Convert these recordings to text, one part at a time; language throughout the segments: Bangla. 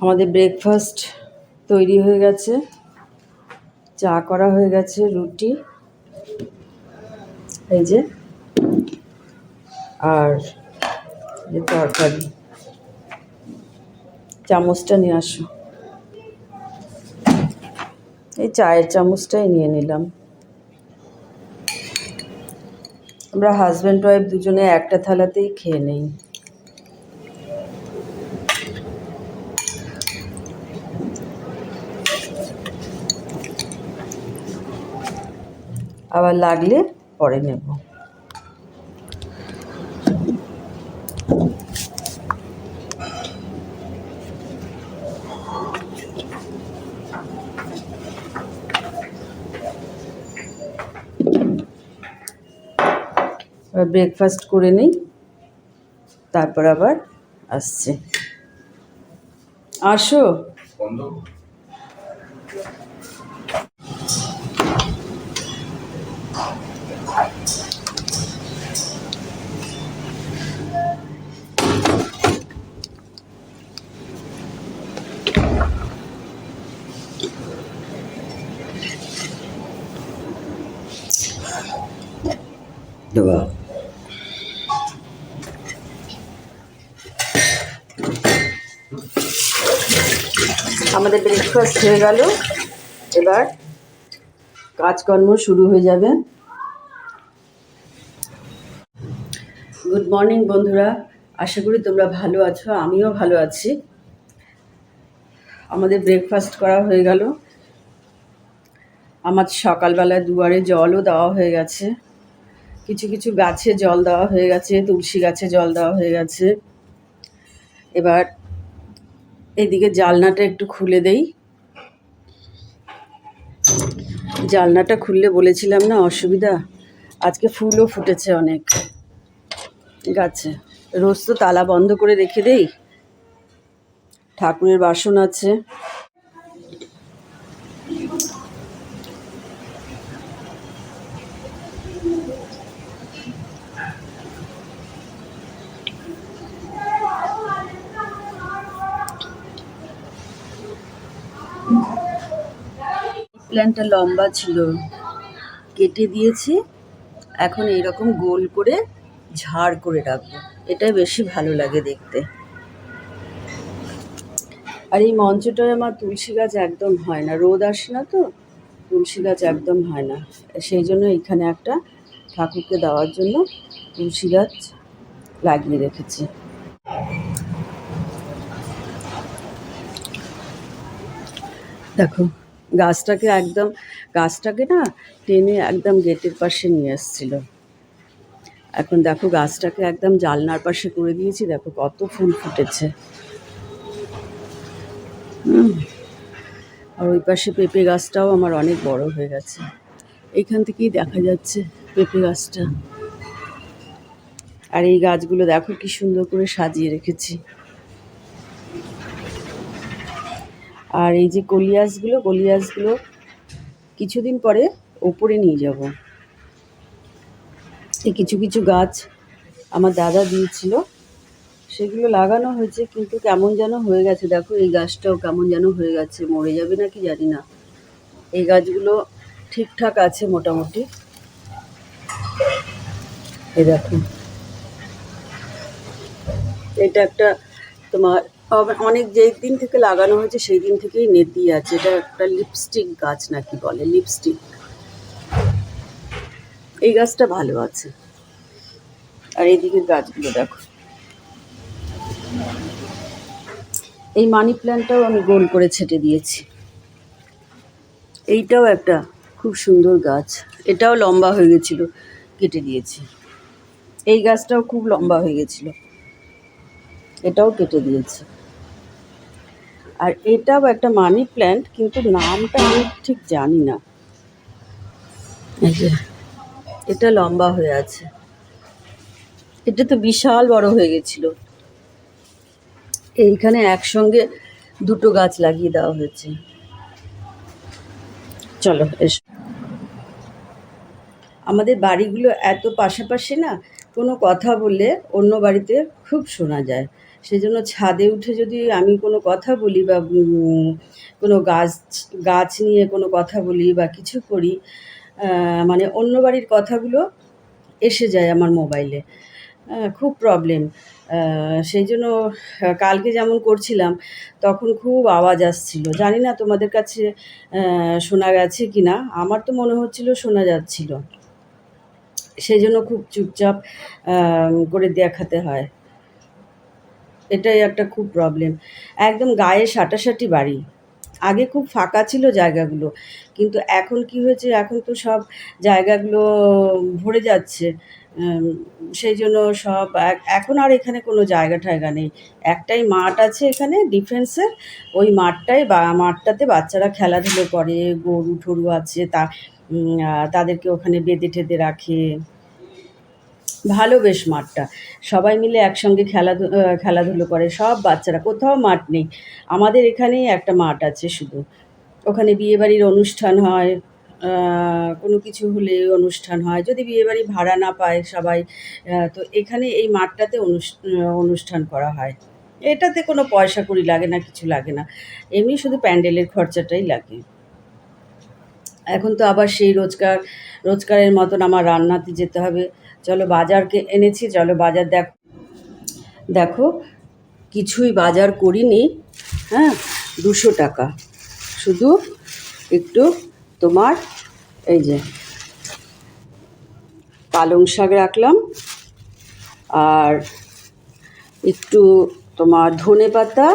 আমাদের ব্রেকফাস্ট তৈরি হয়ে গেছে, চা করা হয়ে গেছে, রুটি এই যে, আর যে তরকারি। চামচটা নিয়ে আসো, এই চায়ের চামচটাই নিয়ে নিলাম। আমরা হাজব্যান্ড ওয়াইফ দুজনে একটা থালাতেই খেয়ে নেই। আবার লাগলে পরে নেব। এবার ব্রেকফাস্ট করে নিই, তারপর আবার আসছে। আসো। আমাদের ব্রেকফাস্ট হয়ে গেল, এবার কাজকর্ম শুরু হয়ে যাবে। গুড মর্নিং বন্ধুরা, আশা করি তোমরা ভালো আছো, আমিও ভালো আছি। আমাদের ব্রেকফাস্ট করা হয়ে গেল। আমার সকালবেলায় দুয়ারে জলও দেওয়া হয়ে গেছে, কিছু কিছু গাছে জল দেওয়া হয়ে গেছে, তুলসী গাছে জল দেওয়া হয়ে গেছে। এবার এদিকে জানলাটা একটু খুলে দেই। জানলাটা খুললে বলেছিলাম না অসুবিধা, আজকে ফুলও ফুটেছে অনেক গাছে। রোজ তো তালা বন্ধ করে রেখে দেই। ঠাকুরের বাসন আছে, প্ল্যান্টটা লম্বা ছিল, কেটে দিয়েছি। এখন এইরকম গোল করে ঝাড় করে রাখবো, এটাই বেশি ভালো লাগে দেখতে। আর এই মঞ্চটায় আমার তুলসী গাছ একদম হয় না, রোদ আসে না তো, তুলসী গাছ একদম হয় না। সেই জন্য এখানে একটা ঠাকুরকে দেওয়ার জন্য তুলসী গাছ লাগিয়ে রেখেছি। দেখো গাছটাকে না টেনে একদম গেটের পাশে নিয়ে এসেছিল। এখন দেখো গাছটাকে একদম জানলার পাশে করে দিয়েছি, দেখো কত ফুল ফুটেছে। আর ওই পাশে পেঁপে গাছটাও আমার অনেক বড় হয়ে গেছে, এইখান থেকেই দেখা যাচ্ছে পেঁপে গাছটা। আর এই গাছগুলো দেখো কি সুন্দর করে সাজিয়ে রেখেছি। আর এই যে কলিয়াসগুলো কিছুদিন পরে ওপরে নিয়ে যাব। এই কিছু কিছু গাছ আমার দাদা দিয়েছিল, সেগুলো লাগানো হয়েছে, কিন্তু কেমন যেন হয়ে গেছে। দেখো এই গাছটাও কেমন যেন হয়ে গেছে, মরে যাবে নাকি জানি না। এই গাছগুলো ঠিকঠাক আছে মোটামুটি। এই দেখো, এটা একটা তোমার অনেক যেই দিন থেকে লাগানো হয়েছে সেই দিন থেকেই নেতি আছে। এটা একটা লিপস্টিক গাছ নাকি বলে, লিপস্টিক। এই গাছটা ভালো আছে। আর এইদিকের গাছগুলো দেখো, এই মানি প্ল্যান্টটাও আমি গোল করে ছেটে দিয়েছি। এইটাও একটা খুব সুন্দর গাছ, এটাও লম্বা হয়ে গেছিল, কেটে দিয়েছি। এই গাছটাও খুব লম্বা হয়ে গেছিল, এটাও কেটে দিয়েছি। আর এটাও একটা মানি প্ল্যান্ট, কিন্তু নামটা আমি ঠিক জানি না। এই যে এটা লম্বা হয়ে আছে, এটা তো বিশাল বড় হয়ে গেছিল। এইখানে একসঙ্গে দুটো গাছ লাগিয়ে দেওয়া হয়েছে। চলো এসো। আমাদের বাড়িগুলো এত পাশাপাশি না, কোনো কথা বললে অন্য বাড়িতে খুব শোনা যায়। সেই জন্য ছাদে উঠে যদি আমি কোনো কথা বলি বা কোনো গাছ গাছ নিয়ে কোনো কথা বলি বা কিছু করি, মানে অন্য বাড়ির কথাগুলো এসে যায় আমার মোবাইলে। খুব প্রবলেম। সেই জন্য কালকে যেমন করছিলাম তখন খুব আওয়াজ আসছিল, জানি না তোমাদের কাছে শোনা গেছে কি না, আমার তো মনে হচ্ছিল শোনা যাচ্ছিল। সেই জন্য খুব চুপচাপ করে দেখাতে হয়, এটাই একটা খুব প্রবলেম। একদম গায়ে সাঁটাসাঁটি বাড়ি। আগে খুব ফাঁকা ছিল জায়গাগুলো, কিন্তু এখন কি হয়েছে, এখন তো সব জায়গাগুলো ভরে যাচ্ছে। উম, সেই জন্য সব এখন আর এখানে কোনো জায়গা টায়গা নেই। একটাই মাঠ আছে এখানে ডিফেন্সের, ওই মাঠটাতে বাচ্চারা খেলাধুলো করে, গরু টরু আছে, তাদেরকে ওখানে বেঁধে টেঁধে রাখে। ভালো বেশ মাঠটা, সবাই মিলে একসঙ্গে খেলাধুলো করে সব বাচ্চারা, কোথাও মাঠ নেই, আমাদের এখানেই একটা মাঠ আছে শুধু। ওখানে বিয়েবাড়ির অনুষ্ঠান হয়, কোনো কিছু হলে অনুষ্ঠান হয়, যদি বিয়েবাড়ি ভাড়া না পায় সবাই, তো এখানে এই মাঠটাতে অনুষ্ঠান করা হয়। এটাতে কোনো পয়সা কড়ি লাগে না, কিছু লাগে না, এমনি শুধু প্যান্ডেলের খরচাটাই লাগে। এখন তো আবার সেই রোজগারের মতন আমার রান্নাতে যেতে হবে। চলো বাজারকে এনেছি, চলো বাজার দেখো কিছুই বাজার করিনি। হ্যাঁ, 200 টাকা শুধু। একটু তোমার এই যে পালং শাক রাখলাম, আর একটু তোমার ধনে পাতা।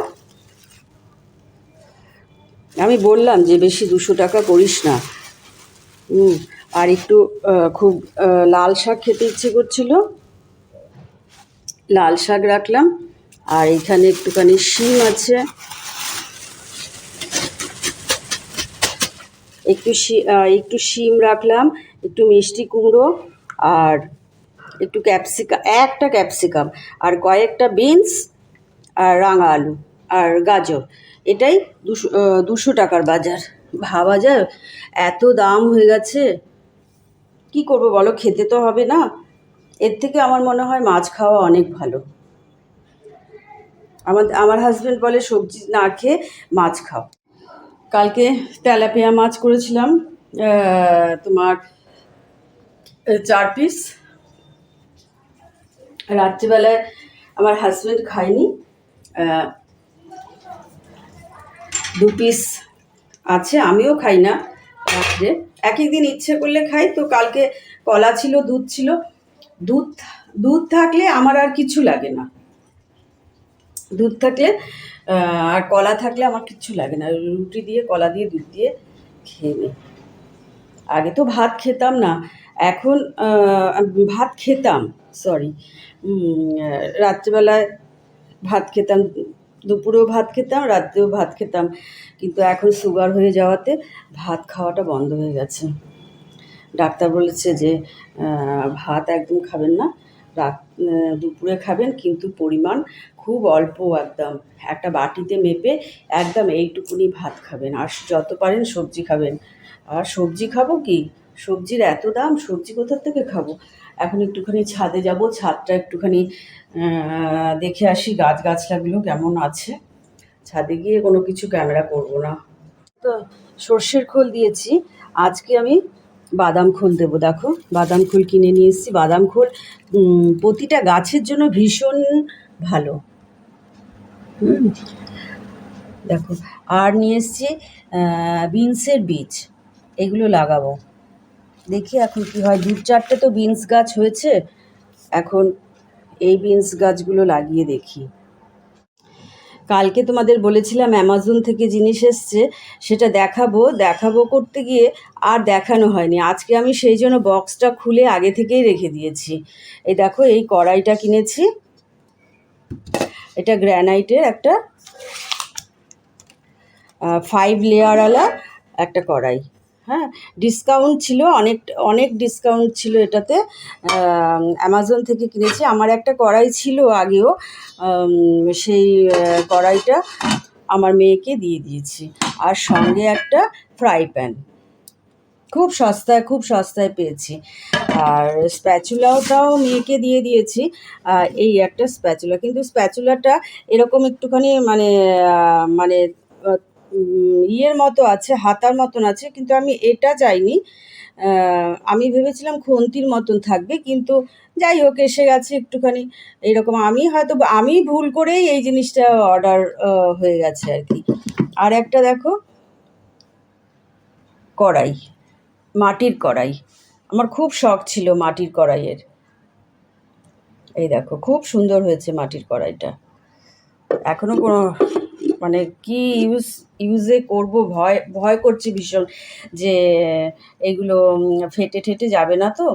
আমি বললাম যে বেশি 200 টাকা করিস না। আর একটু খুব লাল শাক খেতে ইচ্ছে করছিল, লাল শাক রাখলাম। আর এখানে একটুখানি শিম আছে, একটু শিম রাখলাম, একটু মিষ্টি কুমড়ো, আর একটু একটা ক্যাপসিকাম, আর কয়েকটা বিনস, আর রাঙা আলু, আর গাজর। এটাই 200 টাকার বাজার। ভাবা যায়, এত দাম হয়ে গেছে। কি করবো বলো, খেতে তো হবে না। এর থেকে আমার মনে হয় মাছ খাওয়া অনেক ভালো। আমার হাজব্যান্ড বলে সবজি না খেয়ে মাছ খাও। কালকে তেলাপিয়া মাছ করেছিলাম, তোমার 4 পিস। রাত্রিবেলায় আমার হাজব্যান্ড খায়নি, 2 পিস আছে, আমিও খাই না রাত্রে। এক একদিন ইচ্ছে করলে খাই। তো কালকে কলা ছিল, দুধ ছিল। দুধ দুধ থাকলে আমার আর কিছু লাগে না। দুধ থাকলে আর কলা থাকলে আমার কিচ্ছু লাগে না, রুটি দিয়ে কলা দিয়ে দুধ দিয়ে খেয়ে নিই। আগে তো ভাত খেতাম না, এখন ভাত খেতাম, সরি, রাত্রিবেলায় ভাত খেতাম, দুপুরেও ভাত খেতাম, রাত্রেও ভাত খেতাম, কিন্তু এখন সুগার হয়ে যাওয়াতে ভাত খাওয়াটা বন্ধ হয়ে গেছে। ডাক্তার বলেছে যে ভাত একদম খাবেন না, দুপুরে খাবেন, কিন্তু পরিমাণ খুব অল্প, একদম একটা বাটিতে মেপে একদম এইটুকুনি ভাত খাবেন, আর যত পারেন সবজি খাবেন। আর সবজি খাবো কি, সবজির এত দাম, সবজি কোথার থেকে খাবো। এখন একটুখানি ছাদে যাব, ছাদটা একটুখানি দেখে আসি, গাছগাছলাগুলো কেমন আছে। ছাদে গিয়ে কোনো কিছু ক্যামেরা করব না। তো সর্ষের খোল দিয়েছি, আজকে আমি বাদাম খোল দেবো। দেখো বাদাম খোল কিনে নিয়ে এসেছি। বাদাম খোল প্রতিটা গাছের জন্য ভীষণ ভালো। দেখো, আর নিয়ে এসেছি বিনসের বীজ, এগুলো লাগাবো। দেখি এখন কি হয়, 2-4টে তো বিনস গাছ হয়েছে, এখন এই বিনস গাছগুলো লাগিয়ে দেখি। কালকে তোমাদের বলেছিলাম অ্যামাজন থেকে জিনিস এসছে, সেটা দেখাবো করতে গিয়ে আর দেখানো হয়নি। আজকে আমি সেই জন্য বক্সটা খুলে আগে থেকেই রেখে দিয়েছি। এই দেখো, এই কড়াইটা কিনেছি, এটা গ্র্যানাইটের একটা 5 লেয়ারওয়ালা একটা কড়াই। হ্যাঁ, ডিসকাউন্ট ছিল, অনেক ডিসকাউন্ট ছিল এটাতে। অ্যামাজন থেকে কিনেছি। আমার একটা কড়াই ছিল আগেও, সেই কড়াইটা আমার মেয়েকে দিয়ে দিয়েছি, আর সঙ্গে একটা ফ্রাই প্যান। খুব সস্তায় পেয়েছি। আর স্প্যাচুলাটাও মেয়েকে দিয়ে দিয়েছি। এই একটা স্প্যাচুলা, কিন্তু স্প্যাচুলাটা এরকম একটুখানি মানে মানে ইয়ের মতো আছে, হাতার মতন আছে, কিন্তু আমি এটা চাইনি। আমি ভেবেছিলাম খুন্তির মতন থাকবে, কিন্তু যাই হোক এসে গেছে একটুখানি এরকম। আমি ভুল করেই এই জিনিসটা অর্ডার হয়ে গেছে আর কি। আর একটা দেখো, কড়াই, মাটির কড়াই। আমার খুব শখ ছিল মাটির কড়াইয়ের। এই দেখো খুব সুন্দর হয়েছে মাটির কড়াইটা। এখনো কোনো মানে কি ইউজে করব, ভয় ভয় করছে ভীষণ যে এগুলো ফেটে ঠেটে যাবে না তো,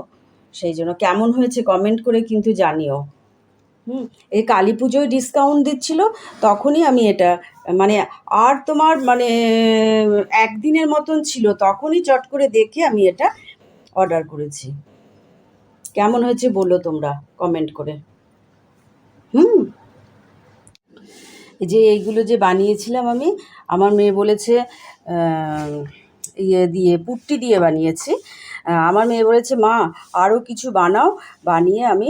সেই জন্য। কেমন হয়েছে কমেন্ট করে কিন্তু জানিও। এই কালী পুজোয় ডিসকাউন্ট দিচ্ছিল, তখনই আমি এটা মানে, আর তোমার মানে একদিনের মতন ছিল, তখনই চট করে দেখে আমি এটা অর্ডার করেছি। কেমন হয়েছে বলো তোমরা কমেন্ট করে। এই যে এইগুলো যে বানিয়েছিলাম আমি, আমার মেয়ে বলেছে ইয়ে দিয়ে, পুট্টি দিয়ে বানিয়েছি। আমার মেয়ে বলেছে মা আরও কিছু বানাও, বানিয়ে আমি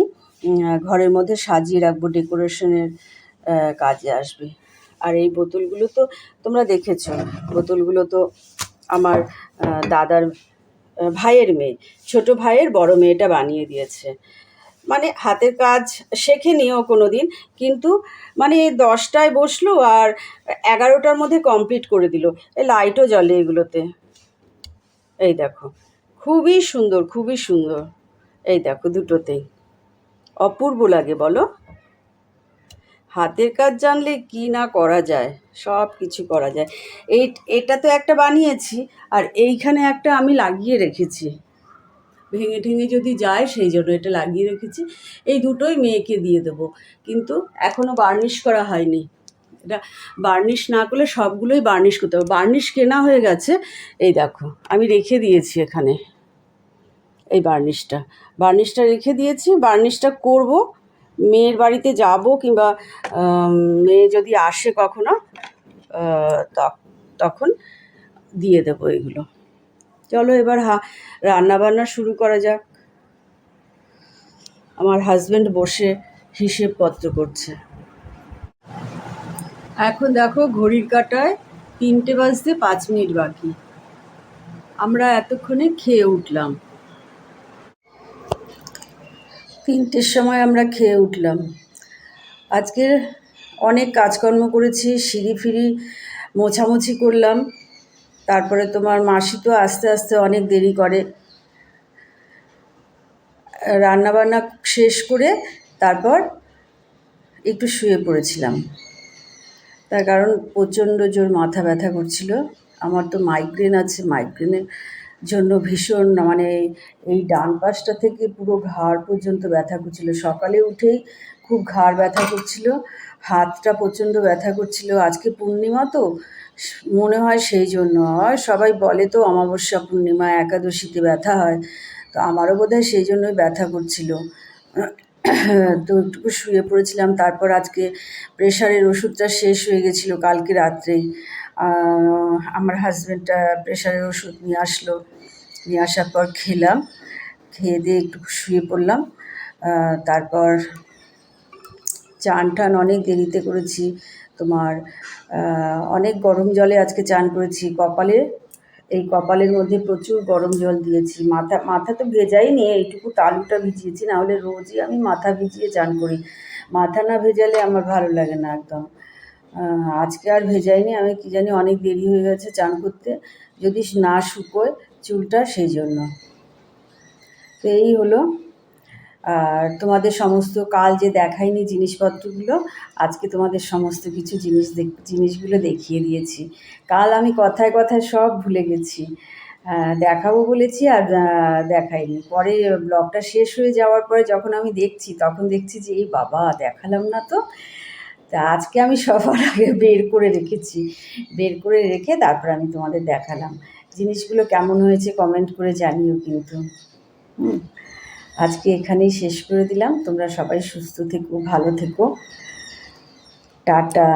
ঘরের মধ্যে সাজিয়ে রাখবো, ডেকোরেশনের কাজে আসবে। আর এই বোতলগুলো তো তোমরা দেখেছো, বোতলগুলো তো আমার দাদার ভাইয়ের মেয়ে, ছোট ভাইয়ের বড় মেয়েটা বানিয়ে দিয়েছে। মানে হাতের কাজ শেখেনি ও কোনো দিন, কিন্তু মানে 10টায় বসলো আর 11টার মধ্যে কমপ্লিট করে দিল। এই লাইটও জ্বলে এগুলোতে, এই দেখো খুবই সুন্দর, খুবই সুন্দর। এই দেখো দুটোতেই অপূর্ব লাগে বলো। হাতের কাজ জানলে কি না করা যায়, সব কিছু করা যায়। এটা তো একটা বানিয়েছি, আর এইখানে একটা আমি লাগিয়ে রেখেছি, ভেঙে ঠেঙে যদি যায় সেই জন্য এটা লাগিয়ে রেখেছি। এই দুটোই মেয়েকে দিয়ে দেবো, কিন্তু এখনও বার্নিশ করা হয়নি। এটা বার্নিশ না করলে সবগুলোই বার্নিশ করতে হবে। বার্নিশ কেনা হয়ে গেছে, এই দেখো আমি রেখে দিয়েছি এখানে। এই বার্নিশটা রেখে দিয়েছি, বার্নিশটা করব। মেয়ের বাড়িতে যাব, কিংবা মেয়ে যদি আসে কখনো তখন দিয়ে দেবো এগুলো। চলো এবার রান্নাবান্না শুরু করা যাক। আমার হাজব্যান্ড বসে হিসেবপত্র করছে। এখন দেখো ঘড়ির কাঁটায় 3:05 বাকি। আমরা এতক্ষণে খেয়ে উঠলাম, 3টের সময় আমরা খেয়ে উঠলাম। আজকে অনেক কাজকর্ম করেছি, সিঁড়ি ফিরি মোছামুছি করলাম। তারপরে তোমার মাসি তো আস্তে আস্তে অনেক দেরি করে। রান্নাবান্না শেষ করে তারপর একটু শুয়ে পড়েছিলাম, তার কারণ প্রচণ্ড জোর মাথা ব্যথা করছিল। আমার তো মাইগ্রেন আছে, মাইগ্রেনের জন্য ভীষণ মানে এই ডান পাশটা থেকে পুরো ঘাড় পর্যন্ত ব্যথা করছিল। সকালে উঠেই খুব ঘাড় ব্যথা করছিল, হাতটা প্রচণ্ড ব্যথা করছিল। আজকে পূর্ণিমা তো মনে হয় সেই জন্য হয়, সবাই বলে তো অমাবস্যা পূর্ণিমা একাদশীতে ব্যথা হয়, তো আমারও বোধহয় সেই জন্যই ব্যথা করছিল। তো একটু শুয়ে পড়েছিলাম। তারপর আজকে প্রেশারের ওষুধটা শেষ হয়ে গেছিলো কালকে রাত্রেই। আমার হাজব্যান্ডটা প্রেশারের ওষুধ নিয়ে আসলো, নিয়ে আসার পর খেলাম, খেয়ে দিয়ে একটু শুয়ে পড়লাম। তারপর চান টান অনেক দেরিতে করেছি, তোমার অনেক গরম জলে আজকে চান করেছি। এই কপালের মধ্যে প্রচুর গরম জল দিয়েছি। মাথা তো ভেজাইনি, এইটুকু তালুটা ভিজিয়েছি, নাহলে রোজই আমি মাথা ভিজিয়ে চান করি। মাথা না ভেজালে আমার ভালো লাগে না একদম। আজকে আর ভেজাইনি, আমি কি জানি অনেক দেরি হয়ে গেছে চান করতে, যদি না শুকোয় চুলটা সেই জন্য। তো এই হলো। আর তোমাদের সমস্ত কাল যে দেখাইনি জিনিসপত্রগুলো, আজকে তোমাদের সমস্ত কিছু জিনিসগুলো দেখিয়ে দিয়েছি। কাল আমি কথায় কথায় সব ভুলে গেছি, দেখাবো বলেছি আর দেখাইনি। পরে ব্লগটা শেষ হয়ে যাওয়ার পরে যখন আমি দেখছি, তখন দেখছি যে এই বাবা দেখালাম না তো। তা আজকে আমি সবার আগে বের করে রেখে তারপর আমি তোমাদের দেখালাম। জিনিসগুলো কেমন হয়েছে কমেন্ট করে জানিও কিন্তু। আজকে এখানেই শেষ করে দিলাম। তোমরা সবাই সুস্থ থেকো, ভালো থেকো, টাটা।